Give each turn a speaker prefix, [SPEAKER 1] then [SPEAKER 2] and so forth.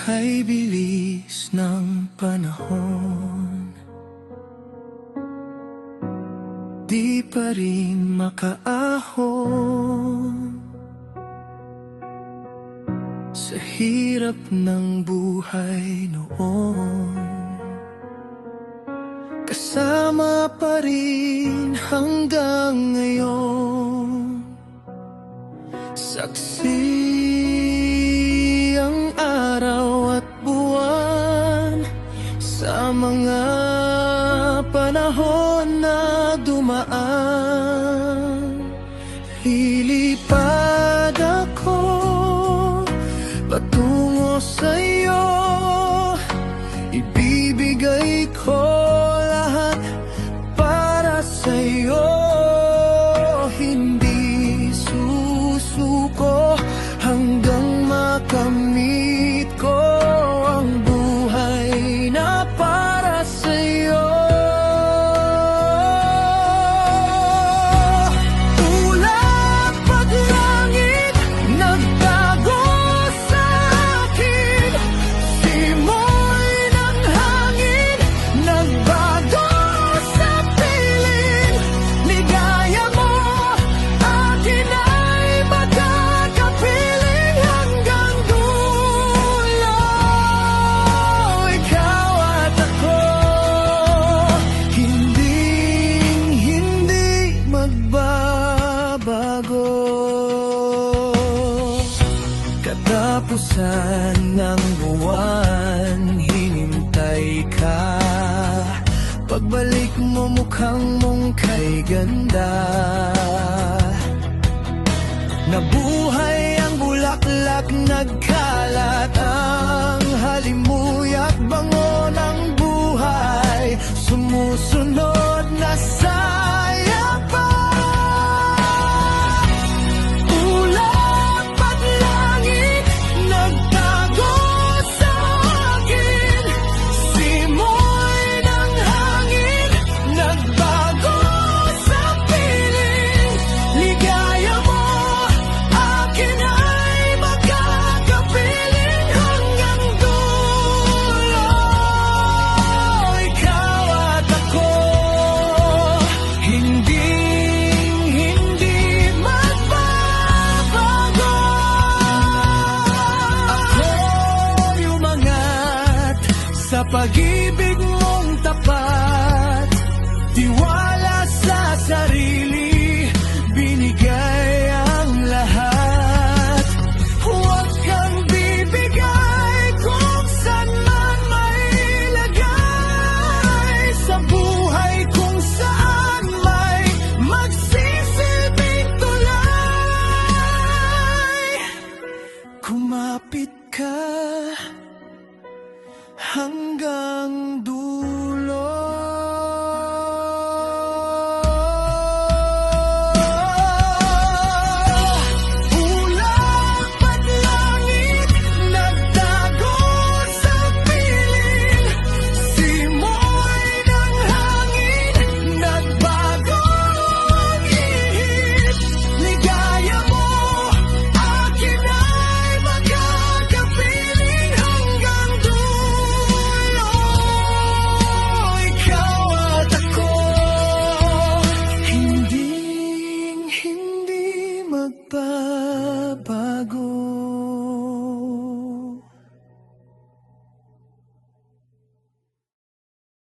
[SPEAKER 1] buhay bilis ng panahon, di pa rin makaahon sa hirap ng buhay noon. Kasama pa rin hanggang ngayon, saksi ang araw at buwan sa mga panahon na dumaan. Lilipad ako patungo sa'yo, ibibigay ko lahat para sa'yo. Hindi susuko hanggang makamit ko ang buhay na para sa'yo. Ulap paglangit, nagtago sa akin. Simoy ng hangin, nagbago sa piling. Ligaya mo, akin ay makakapiling hanggang dulo. Ikaw at ako, hindi magbabago. Katapusan ng buwan, hinintay ka. Pagbalik mo, mukhang mong kay ganda. Nabuhay ang bulaklak, nagkalat ang halimuyak, bango ng buhay, sumusunod na saya pa. Ulap at langit, nagtago sa akin. Simoy ng hangin, nagbago sa piling. Ligaya mo, akin ay makakapiling hanggang dulo. Ikaw at ako, hindi magbabago. Ako'y umangat sa pag-ibig mong tapat, tiwala sa sarili, binigay ang lahat. Huwag kang bibigay kung saan man mailagay sa buhay, kung saan may magsisilbing tulay. Kumapit ka hanggang dulo. Ulap at langit, nagtago sa piling. Simoy ng hangin, nagbago ang ihip. Ligaya mo, akin ay makakapiling hanggang dulo. Ikaw at ako, hindi magbabago.